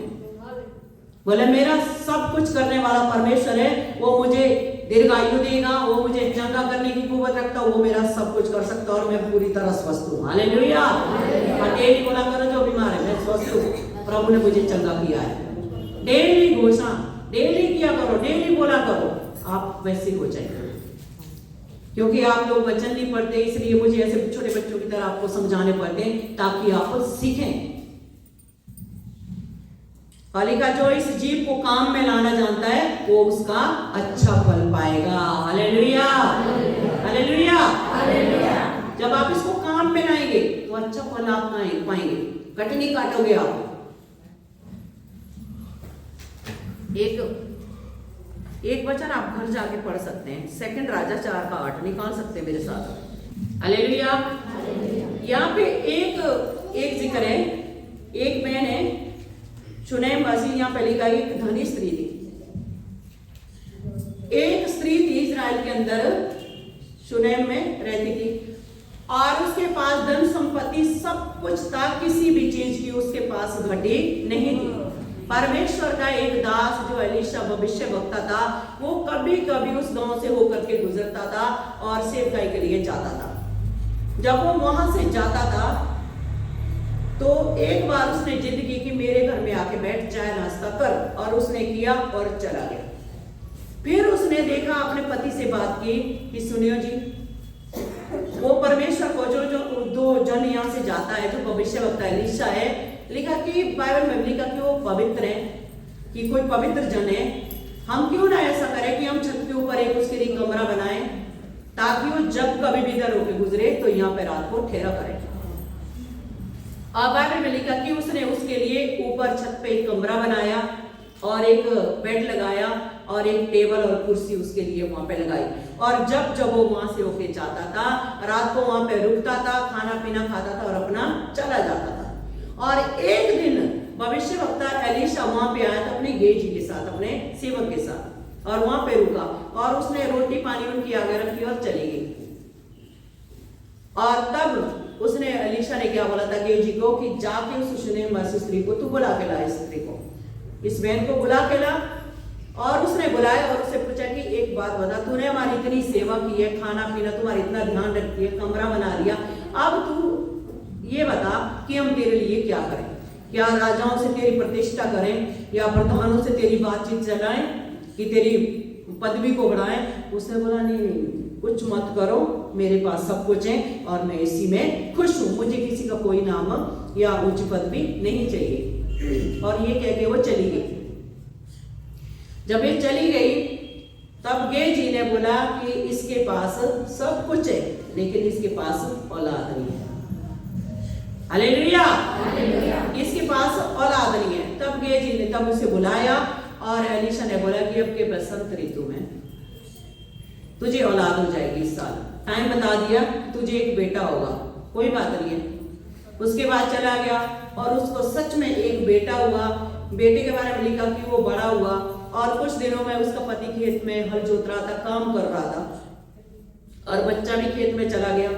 बोले मेरा सब कुछ करने वाला परमेश्वर है, वो मुझे दीर्घायु देगा, वो मुझे चंगा करने की कुव्वत रखता, वो मेरा सब कुछ कर सकता और मैं पूरी तरह स्वस्थ हूँ, हालेलुया। डेली बोला करो जो बीमार है मैं स्वस्थ हूँ, प्रभु ने मुझे चंगा किया है। डेली घोषणा डेली किया करो, डेली बोला करो, आप वैसे हो जाएंगे। क्योंकि आप लोग वचन नहीं पढ़ते, इसलिए मुझे ऐसे छोटे बच्चों की तरह आपको समझाने पड़ते हैं ताकि आप सीखें। लिखा जो इस जीव को काम में लाना जानता है वो उसका अच्छा फल पाएगा, हालेलुया हालेलुया हालेलुया। जब आप इसको काम में लाएंगे तो अच्छा फल आप पाएंगे, कटनी काटोगे आप। एक वचन आप घर जाके पढ़ सकते हैं, 2 राजा 4:8 निकाल सकते हैं मेरे साथ, हालेलुया। यहाँ पे एक जिक्र है, एक बहन है शुनैम वासी, यहाँ पे लिखा एक धनी स्त्री थी। एक स्त्री थी इजराइल के अंदर, शुनैम में रहती थी, और उसके पास धन संपत्ति सब कुछ था, किसी भी चीज की उसके पास घटी नहीं थी। परमेश्वर का एक दास जो एलीशा भविष्य वक्ता था, वो कभी कभी उस गांव से होकर के गुजरता था और सेवकाई के लिए जाता था। जब वो वहां से जाता था तो एक बार उसने जिद की कि मेरे घर में आके बैठ, चाय नाश्ता कर, और उसने किया और चला गया। फिर उसने देखा, अपने पति से बात की कि सुनियो जी, वो परमेश्वर को जो दो जन यहाँ से जाता है, जो भविष्य वक्ता एलीशा है, लिखा कि बाइबल में लिखा कि वो पवित्र है, कि कोई पवित्र जन है, हम क्यों ना ऐसा करें कि हम छत के ऊपर एक उसके लिए कमरा बनाएं, ताकि वो जब कभी भी इधर होके गुजरे तो यहाँ पे रात को ठहरा करे। और बाइबल में लिखा कि उसने उसके लिए ऊपर छत पे एक कमरा बनाया और एक बेड लगाया और एक टेबल और कुर्सी उसके लिए वहां पे लगाई, और जब वो वहां से होके जाता था, रात को वहां पे रुकता था, खाना पीना खाता था और अपना चला जाता था। और एक दिन भविष्य वक्ता एलीशा वहां पे आया था अपने गेजी के साथ, अपने सेवक के साथ, और वहां पे रुका और उसने रोटी पानी उनकी आगे रखी और चली गई। और तब उसने एलीशा ने क्या बोला था गेजी को कि जाके उस शुनेम वासी स्त्री को तू बुला के ला, इस स्त्री को, इस बहन को बुला के ला। और उसने बुलाया और उससे पूछा कि एक बात बता, तूने हमारी इतनी सेवा की है, खाना पीना तुम्हारा इतना ध्यान रखती है, कमरा बना लिया, अब तू ये बता कि हम तेरे लिए क्या करें? क्या राजाओं से तेरी प्रतिष्ठा करें या प्रधानों से तेरी बातचीत चलाएं कि तेरी पदवी को बढ़ाएं? उसने बोला नहीं, कुछ मत करो, मेरे पास सब कुछ है और मैं इसी में खुश हूं, मुझे किसी का कोई नाम या उच्च पदवी नहीं चाहिए। और ये कह के वो चली गई। जब ये चली गई तब गेजी ने बोला कि इसके पास सब कुछ है लेकिन इसके पास औलाद नहीं है, हालेलुया, इसके पास औलाद नहीं है। तब गेजी ने तब उसे बुलाया और एलीशा ने बोला कि अब के बसंत ऋतु में तुझे औलाद हो जाएगी, इस साल टाइम बता दिया, तुझे एक बेटा होगा, कोई बात नहीं है। उसके बाद चला गया और उसको सच में एक बेटा हुआ। बेटे के बारे में लिखा कि वो बड़ा हुआ और कुछ दिनों में उसका पति खेत में हल जोत रहा था, काम कर रहा था, और बच्चा भी खेत में चला गया।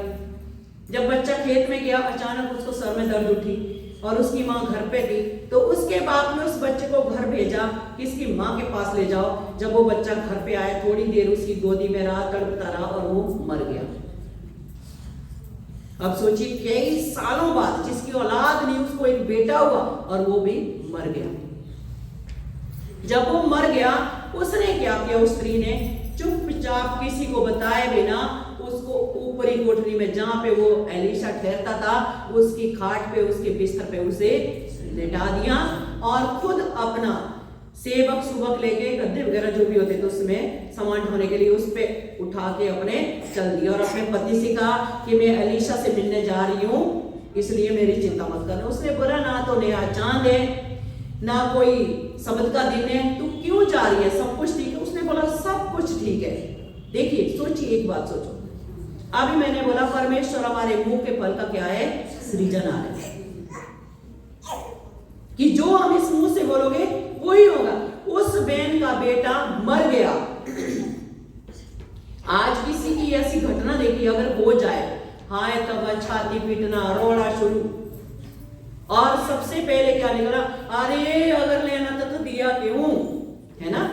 जब बच्चा खेत में गया, अचानक उसको सर में दर्द उठी और उसकी माँ घर पे थी, तो उसके बाप ने उस बच्चे को घर भेजा कि इसकी माँ के पास ले जाओ। जब वो बच्चा घर पे आया, थोड़ी देर उसकी गोदी में रहा, तड़पता रहा और वो मर गया। अब सोचिए कई सालों बाद जिसकी औलाद नहीं, उसको एक बेटा हुआ और वो भी मर गया। जब वो मर गया, उसने क्या किया, उस स्त्री ने चुपचाप चुपचाप किसी को बताए बिना उसको ऊपरी कोठरी में जहां पे वो एलिशा ठहरता था उसकी खाट पे उसके बिस्तर पे उसे लेटा दिया और खुद अपना सेवक सुबक लेके गद्दे वगैरह जो भी होते थे उसमें सामान ढोने के लिए उस पे उठा के अपने चल दिया और अपने पति से कहा कि मैं एलिशा से मिलने जा रही हूँ, इसलिए मेरी चिंता मत करना। उसने बोला ना तो नया चांद है ना कोई सबद का दिन है, तू क्यों जा रही है, सब कुछ ठीक है। उसने बोला सब कुछ ठीक है। देखिए सोचिए, एक बात सोचो, अभी मैंने बोला परमेश्वर हमारे मुंह के फल का क्या है, सृजन है, कि जो हम इस मुंह से बोलोगे वही होगा। उस बहन का बेटा मर गया। आज किसी की ऐसी घटना देखी अगर हो जाए, हाय तब छाती पीटना, रोना शुरू, और सबसे पहले क्या निकला, अरे अगर लेना था तो दिया क्यों, है ना।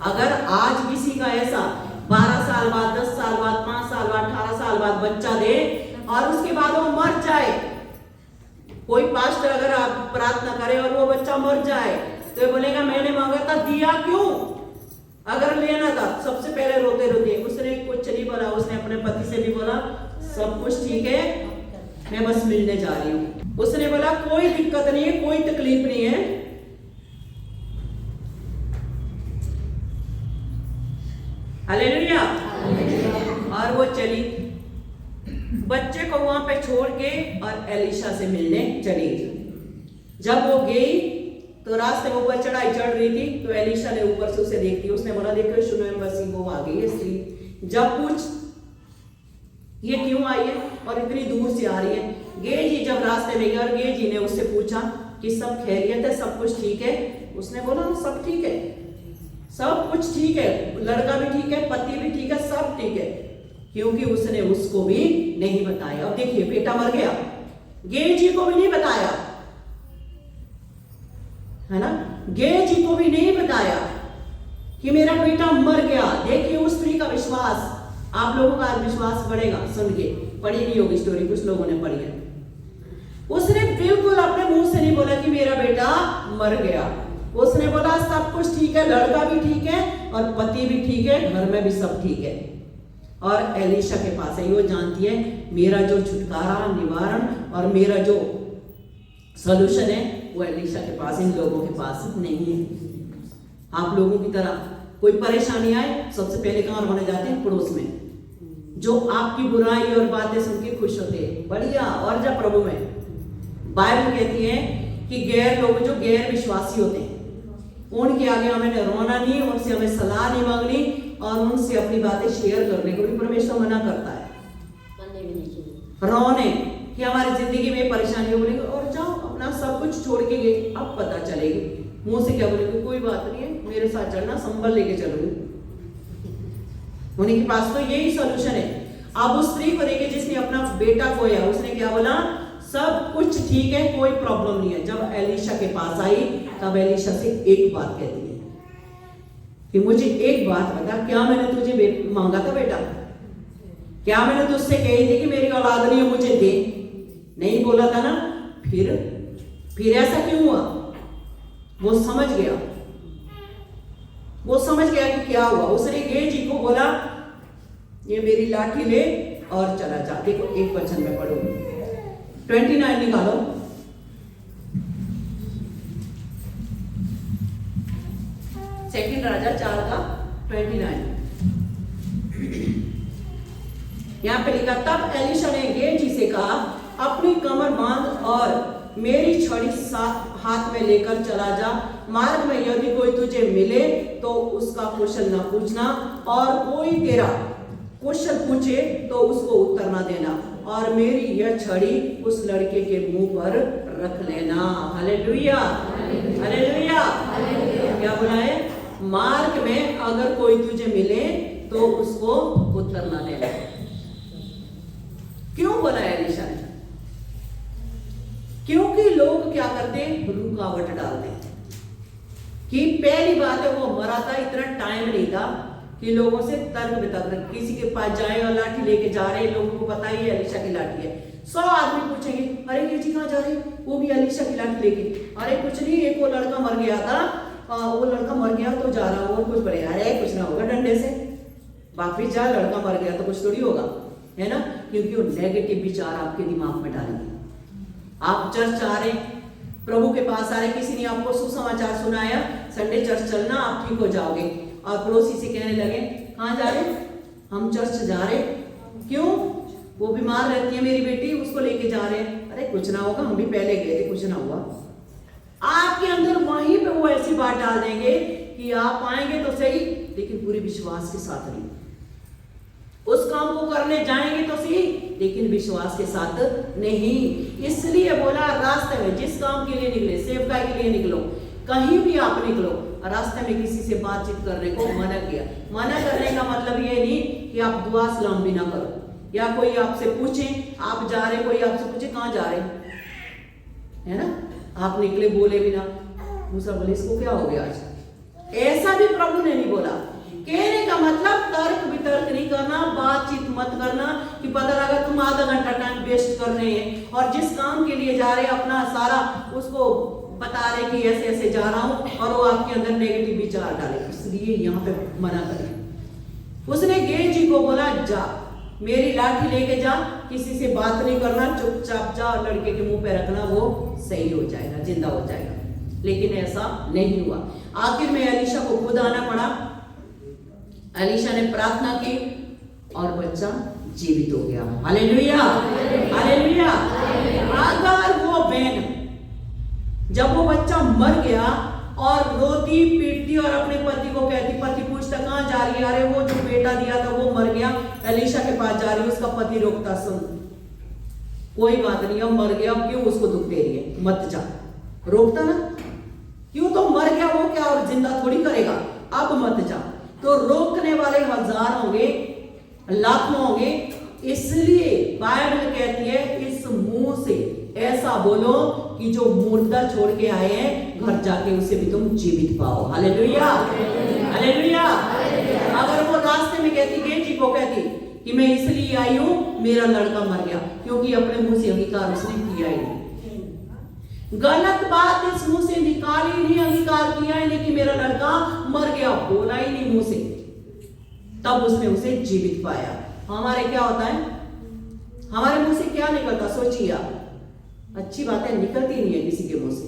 अगर आज किसी का ऐसा 12 साल बाद, 10 साल बाद, 5 साल बाद, 18 साल बाद बच्चा दे और उसके बाद वो मर जाए, कोई पास्टर अगर आप प्रार्थना करे और वो बच्चा मर जाए तो ये बोलेगा मैंने मांगा था दिया क्यों, अगर लेना था। सबसे पहले रोते रोते उसने कुछ नहीं बोला, उसने अपने पति से भी बोला सब कुछ ठीक है, मैं बस मिलने जा रही हूं। उसने बोला कोई दिक्कत नहीं है, कोई तकलीफ नहीं है। हालेलुया। और वो चली, बच्चे को वहां पे छोड़ के और एलिशा से मिलने चली। जब वो गई तो रास्ते में ऊपर चढ़ाई चढ़ रही थी तो एलिशा ने ऊपर से उसे देखी, उसने बोला देखो शुनेम मसीह वो आ गई है स्त्री, जब पूछ ये क्यों आई है और इतनी दूर से आ रही है। गेजी जब रास्ते में गया और गेजी ने उससे पूछा कि सब खैरियत है, सब कुछ ठीक है, उसने बोला सब ठीक है, सब कुछ ठीक है, लड़का भी ठीक है, पति भी ठीक है, सब ठीक है, क्योंकि उसने उसको भी नहीं बताया। अब देखिए बेटा मर गया, गेजी को भी नहीं बताया, है ना, गेजी को भी नहीं बताया कि मेरा बेटा मर गया। देखिए उस स्त्री का विश्वास, आप लोगों का आज विश्वास बढ़ेगा सुन के, पढ़ी नहीं होगी स्टोरी, कुछ लोगों ने पढ़ी है। उसने बिल्कुल अपने मुंह से नहीं बोला कि मेरा बेटा मर गया, उसने बोला सब कुछ ठीक है, लड़का भी ठीक है और पति भी ठीक है, घर में भी सब ठीक है। और एलिशा के पास है, वो जानती है मेरा जो छुटकारा, निवारण और मेरा जो सॉल्यूशन है वो एलिशा के पास, इन लोगों के पास नहीं है। आप लोगों की तरह कोई परेशानी आए सबसे पहले कहाँ होने जाते हैं, पड़ोस में, जो आपकी बुराई और बातें सुन के खुश होते हैं, बढ़िया और जब प्रभु में। बाइबल कहती है कि गैर लोग जो गैर विश्वासी होते हैं उनके आगे हमें रोना नहीं, उनसे हमें सलाह नहीं मांगनी और उनसे अपनी बातें शेयर करने को भी परमेश्वर मना करता है। रोने कि हमारी जिंदगी में परेशानी हो, बोलेंगे और जाओ अपना सब कुछ छोड़ के गए, अब पता चलेगी, मुंह से क्या बोलेंगे, कोई बात नहीं है, मेरे साथ चलना, संभल लेके चलोगे। उन्हीं के पास तो यही सॉल्यूशन है। अब उस स्त्री को देखिए जिसने अपना बेटा खोया, उसने क्या बोला, सब कुछ ठीक है, कोई प्रॉब्लम नहीं है। जब एलिशा के पास आई तब एलिशा से एक बात कहती है कि मुझे एक बात बता, क्या मैंने तुझे मांगा था बेटा, क्या मैंने तुझसे कही थी कि मेरी औलाद नहीं है मुझे दे, नहीं बोला था ना, फिर ऐसा क्यों हुआ। वो समझ गया, वो समझ गया कि क्या हुआ। उसने गेजी को बोला ये मेरी लाठी ले और चला जा। देखो एक वचन में पढ़ो, 29 निकालो, सेकंड राजा 4 का 29। यहां पे लिखा, तब एलिशा ने गेजी से कहा अपनी कमर बांध और मेरी छड़ी हाथ में लेकर चला जा, मार्ग में यदि कोई तुझे मिले तो उसका कुशल न पूछना और कोई तेरा कुशल पूछे तो उसको उत्तर न देना और मेरी यह छड़ी उस लड़के के मुंह पर रख लेना। Hallelujah, hallelujah. क्या बोला है, मार्ग में अगर कोई तुझे मिले तो उसको उत्तर न देना। क्यों बोला एलिशा ने, क्योंकि लोग क्या करते हैं, रुकावट डालते हैं। कि पहली बात है वो मरा था, इतना टाइम नहीं था कि लोगों से तर्क वितर्क, किसी के पास जाए और लाठी लेके जा रहे हैं, लोगों को पता ही है एलिशा की लाठी है। 100 आदमी पूछेंगे अरे ये जी कहाँ जा रहे, वो भी एलिशा की लाठी लेके, अरे कुछ नहीं, एक वो लड़का मर गया था, वो लड़का मर गया तो जा रहा हूँ, और कुछ बड़े, अरे कुछ ना होगा डंडे से, वापिस जा, लड़का मर गया तो कुछ थोड़ी होगा, है ना, क्योंकि वो नेगेटिव विचार आपके दिमाग में डालेंगे। आप चर्च आ रहे, प्रभु के पास आ रहे, किसी ने आपको सुसमाचार सुनाया, संडे चर्च चलना आप ठीक हो जाओगे, और पड़ोसी से कहने लगे कहाँ जा रहे, हम चर्च जा रहे, क्यों, वो बीमार रहती है मेरी बेटी, उसको लेके जा रहे हैं, अरे कुछ ना होगा, हम भी पहले गए थे, कुछ ना हुआ। आपके अंदर वहीं पे वो ऐसी बात डाल देंगे कि आप आएंगे तो सही, लेकिन पूरे विश्वास के साथ नहीं, उस काम को करने जाएंगे तो सही, लेकिन विश्वास के साथ नहीं। इसलिए बोला रास्ते में जिस काम के लिए निकले, सेवकाई के लिए निकलो, कहीं भी आप निकलो, रास्ते में किसी से बातचीत करने को मना किया। मना करने का मतलब ये नहीं कि आप दुआ सलाम भी ना करो, या कोई आपसे पूछे आप जा रहे, कोई आपसे पूछे कहाँ जा रहे, है ना, आप निकले बोले भी ना, मूसा बोले इसको क्या हो गया आज, ऐसा भी प्रभु ने नहीं बोला। कहने का मतलब तर्क वितर्क नहीं करना, बातचीत मत करना कि पता लगा तुम आधा घंटा टाइम वेस्ट कर रहे हैं, और जिस काम के लिए जा रहे हैं अपना सारा उसको बता रहे कि ऐसे ऐसे जा रहा हूं, और वो आपके अंदर नेगेटिव विचार डाले, इसलिए यहाँ पे मना करें। उसने गेल जी को बोला जा, मेरी लाठी लेके जा, किसी से बात नहीं करना, चुपचाप जा, लड़के के मुंह पे रखना, वो सही हो जाएगा, जिंदा हो जाएगा। लेकिन ऐसा नहीं हुआ। आखिर में एलीशा को खुद आना पड़ा। एलीशा ने प्रार्थना की और बच्चा जीवित हो गया। Hallelujah, hallelujah. अगर वो बहन जब वो बच्चा मर गया और रोती पीटती और अपने पति को कहती, पति पूछता कहां जा रही है, अरे वो जो बेटा दिया था वो मर गया, एलीशा के पास जा रही है, उसका पति रोकता, सुन कोई बात नहीं, अब मर गया, अब क्यों उसको दुख दे रही है, मत जा, रोकता ना, क्यों, तो मर गया वो क्या और जिंदा थोड़ी करेगा, अब मत जा। तो रोकने वाले हजार होंगे, लाखों होंगे, इसलिए बाइबल कहती है इस मुंह से ऐसा बोलो कि जो मुर्दा छोड़ के आए हैं घर जाके उसे भी तुम जीवित पाओ। Hallelujah, hallelujah. अगर वो रास्ते में कहती, गेल जी को कहती कि मैं इसलिए आई हूं मेरा लड़का मर गया, क्योंकि अपने मुंह से अंगीकार उसने किया ही नहीं, गलत बात इस मुंह से निकाली नहीं, अंगीकार किया ही नहीं कि मेरा लड़का मर गया, बोला ही नहीं मुंह से, तब उसने उसे जीवित पाया। हमारे क्या होता है, हमारे मुंह से क्या निकलता, सोचिए आप, अच्छी बातें निकलती नहीं है किसी के मुंह से।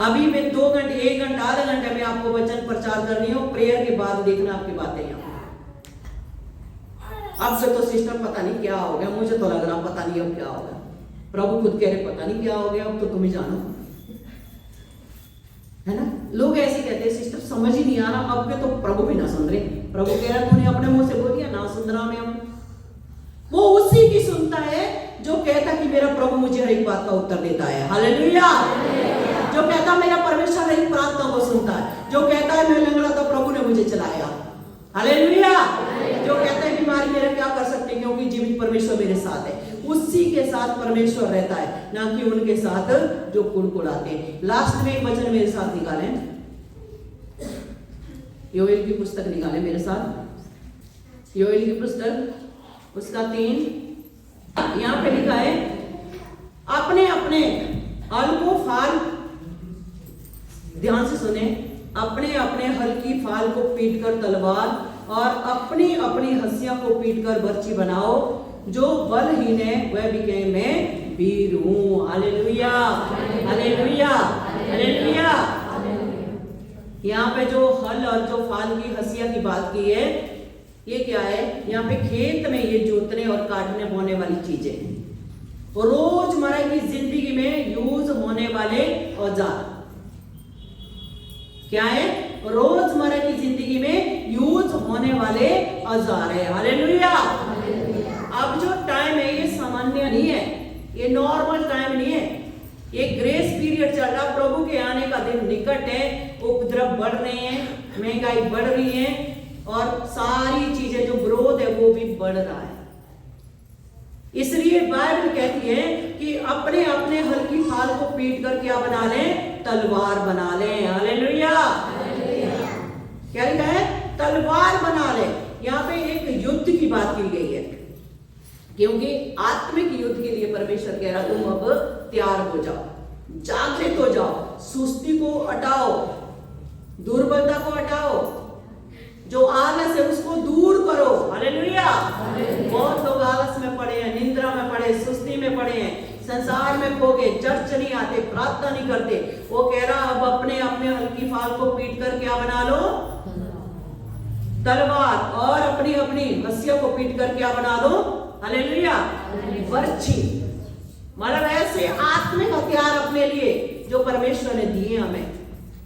अभी मैं 2 घंटे 1 घंटा आधे घंटे में आपको वचन प्रचार करनी हो, प्रेयर के बाद देखना आपकी बातें यहाँ। अब से तो सिस्टम पता नहीं क्या हो गया, मुझे तो लग रहा पता नहीं अब क्या होगा, प्रभु खुद कह रहे पता नहीं क्या हो गया, अब तो तुम ही जानो, है ना। लोग ऐसे कहते हैं सिस्टर समझ ही नहीं आ रहा, अब के तो प्रभु भी ना सुन रहे, प्रभु कह रहा तूने अपने मुंह से बोल दिया ना सुन रहा मैं, वो उसी की सुनता है जो कहता कि मेरा प्रभु मुझे हर एक बात का उत्तर देता है। हालेलुया। जो कहता मेरा परमेश्वर मेरी प्रार्थना को सुनता है, जो कहता है मैं लंगड़ा था प्रभु ने मुझे चलाया। हालेलुया। जो कहता है बीमारी मेरा क्या कर सकते क्योंकि जीवित परमेश्वर मेरे साथ है, उसी के साथ परमेश्वर रहता है, ना कि उनके साथ जो कुड़कुड़ाते हैं। लास्ट में एक वचन मेरे साथ निकालें, योएल की पुस्तक निकालें मेरे साथ, योएल की पुस्तक उसका 3, यहां पे लिखा है अपने अपने हल को फाल, ध्यान से सुने, अपने अपने हल की फाल को पीटकर तलवार और अपनी अपनी हंसिया को पीटकर बर्छी बनाओ, जो बलहीन है वह भी कहे मैं वीर हूं। Hallelujah, hallelujah, hallelujah. यहाँ पे जो हल और जो फाल की हंसिया की बात की है, ये क्या है, यहाँ पे खेत में ये जोतने और काटने होने वाली चीजें, रोजमर्रा की जिंदगी में यूज होने वाले औजार। क्या है, रोजमर्रा की जिंदगी में यूज होने वाले औजार है। हालेलुया। अब जो टाइम है ये सामान्य नहीं है, ये नॉर्मल टाइम नहीं है, ये ग्रेस पीरियड चल रहा, प्रभु के आने का दिन निकट है, उपद्रव बढ़ रहे हैं, महंगाई बढ़ रही है और सारी चीजें जो विरोध है वो भी बढ़ रहा है। इसलिए बाइबल कहती है कि अपने अपने हल की फाल को पीट कर क्या बना लें, तलवार बना लें। हालेलुया। क्या लिखा है, तलवार बना ले। यहाँ पे एक युद्ध की बात की गई है, क्योंकि आत्मिक युद्ध के लिए परमेश्वर कह रहा तुम अब तैयार हो जाओ, जागृत हो जाओ, सुस्ती को हटाओ, दुर्बलता को हटाओ, जो आलस है उसको दूर करो। हालेलुया। बहुत लोग आलस में पड़े हैं, निंद्रा में पड़े, सुस्ती में पड़े हैं, संसार में खो गए, चर्च नहीं आते, प्रार्थना नहीं करते। वो कह रहा अब अपने अपने हल्की फाल को पीट कर क्या बना लो, तलवार, और अपनी अपनी हंसिया को पीट कर क्या बना लो, हालेलुया, बर्छी। मतलब ऐसे आत्मिक हथियार अपने लिए जो परमेश्वर ने दिए हमें।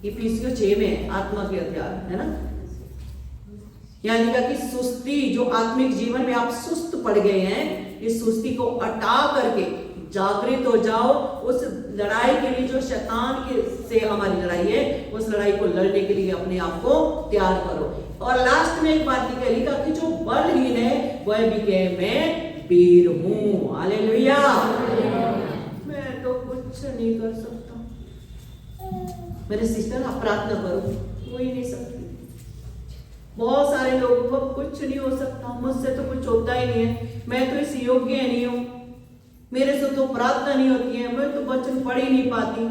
इफिसियों 6 में आत्मा के हथियार है ना, यानी कि सुस्ती, जो आत्मिक जीवन में आप सुस्त पड़ गए हैं, इस सुस्ती को हटा करके जागृत हो जाओ। उस लड़ाई के लिए जो शैतान के से हमारी लड़ाई है, उस लड़ाई को लड़ने के लिए अपने आप को तैयार करो। और लास्ट में एक बात लिखा कि जो बलहीन है वह भी कहे मैं वीर हूं। हालेलुया। मैं तो कुछ नहीं कर सकता। मेरे सिस्टर आप प्रार्थना करो, हो ही नहीं सकती। बहुत सारे लोगों को कुछ नहीं हो सकता, मुझसे तो कुछ होता ही नहीं है, मैं तो इस योग्य नहीं हूं, मेरे से तो प्रार्थना नहीं होती है, मैं तो वचन पढ़ ही नहीं पाती,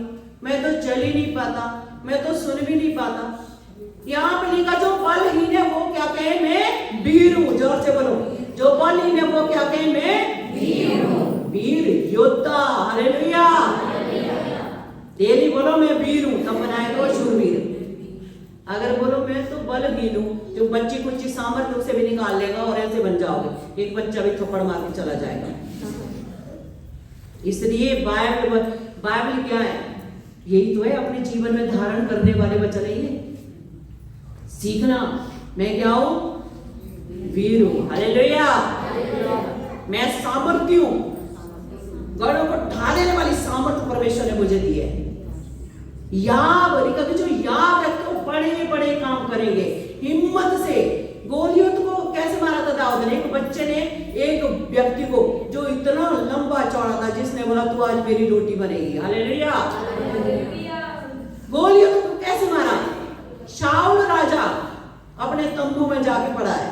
मैं तो चल ही नहीं पाता, मैं तो सुन भी नहीं पाता। यहाँ पे लिखा जो बलहीन है वो क्या कहे मैं वीर हूं। जोर से बोलो, जो बलहीन है वो क्या कहे मैं वीर हूं। वीर योद्धा। हालेलुया। डेली बोलो मैं वीर हूं, तब बनाएगा शूरवीर। अगर बोलो मैं तो बलहीन हूं, जो बच्ची कुछ सामर्थ्य उसे भी निकाल लेगा और ऐसे बन जाओगे, एक बच्चा भी थप्पड़ मार के चला जाएगा। इसलिए बाइबल क्या है, यही तो है अपने जीवन में धारण करने वाले वचन ही है। सीखना, मैं क्या हूं, वीर हूं। हालेलुया। मैं सामर्थ्य हूं, गढ़ों को ढा देने वाली सामर्थ्य परमेश्वर ने मुझे दी है। याद लिखा कि जो याद रखते हो बड़े बड़े काम करेंगे। हिम्मत से गोलियत को कैसे मारा था दाऊद ने? एक बच्चे ने एक व्यक्ति को जो इतना लंबा चौड़ा था, जिसने बोला तू आज मेरी रोटी बनेगी। हालेलुया। गोलियत को कैसे मारा? शाऊल राजा अपने तंबू में जाके पड़ा है।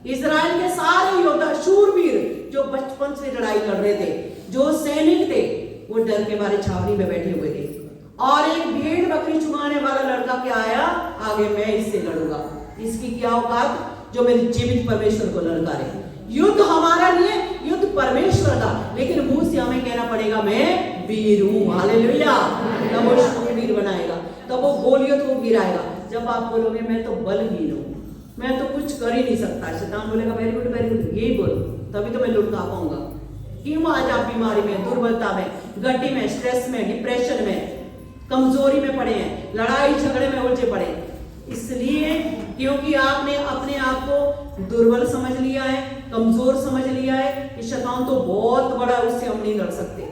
इजराइल के सारे योद्धा शूरवीर जो बचपन से लड़ाई कर रहे थे, जो सैनिक थे, वो डर के मारे छावनी में बैठे हुए थे। और एक भेड़ बकरी चुमाने वाला लड़का क्या आया आगे, मैं इससे लड़ूंगा। इसकी क्या औकात जो मेरे जीवित परमेश्वर को लड़कारे। युद्ध हमारा नहीं है, युद्ध परमेश्वर का, लेकिन मुंह से हमें कहना पड़ेगा मैं वीर हूं। हालेलुया। तब वो शूरवीर बनाएगा, तब वो गोलियत को गिराएगा। जब आप बोलोगे मैं तो बलहीन हूं, मैं तो कुछ कर ही नहीं सकता, शैतान बोलेगा वेरी गुड वेरी गुड, यही बोलो, तभी तो मैं लुढ़का पाऊंगा। क्यों आज आप बीमारी में, दुर्बलता में, गड्डी में, स्ट्रेस में, डिप्रेशन में, कमजोरी में पड़े हैं, लड़ाई झगड़े में उलझे पड़े? इसलिए क्योंकि आपने अपने आप को दुर्बल समझ लिया है, कमजोर समझ लिया है कि शैतान तो बहुत बड़ा, उससे हम नहीं लड़ सकते।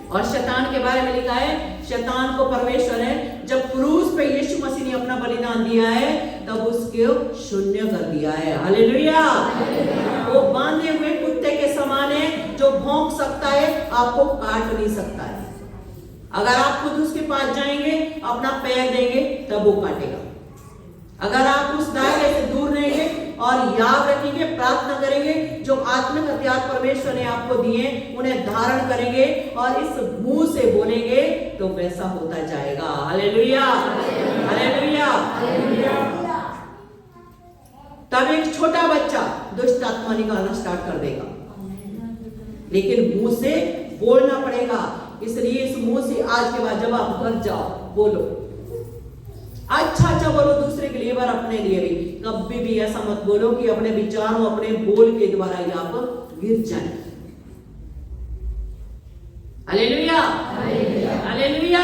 और शैतान के बारे में लिखा है, शैतान को परमेश्वर ने जब क्रूस पे यीशु मसीह ने अपना बलिदान दिया है, तब उसको शून्य कर दिया है। हालेलुया। वो बांधे हुए कुत्ते के समान है, जो भौंक सकता है, आपको काट नहीं सकता है। अगर आप खुद उसके पास जाएंगे, अपना पैर देंगे, तब वो काटेगा। अगर आप उस दायरे से दूर रहेंगे और याद रखेंगे, प्रार्थना करेंगे, जो आत्मिक हथियार परमेश्वर ने आपको दिए उन्हें धारण करेंगे और इस मुंह से बोलेंगे, तो वैसा होता जाएगा। हालेलुया। हालेलुया। तब एक छोटा बच्चा दुष्ट आत्मा निकालना स्टार्ट कर देगा, लेकिन मुंह से बोलना पड़ेगा। इसलिए इस मुंह से आज के बाद जब आप घर जाओ, बोलो अच्छा अच्छा बोलो दूसरे के लिए, बार अपने लिए भी। कभी भी ऐसा मत बोलो कि अपने विचारों, अपने बोल के द्वारा ही आप गिर जाए। हालेलुया। हालेलुया।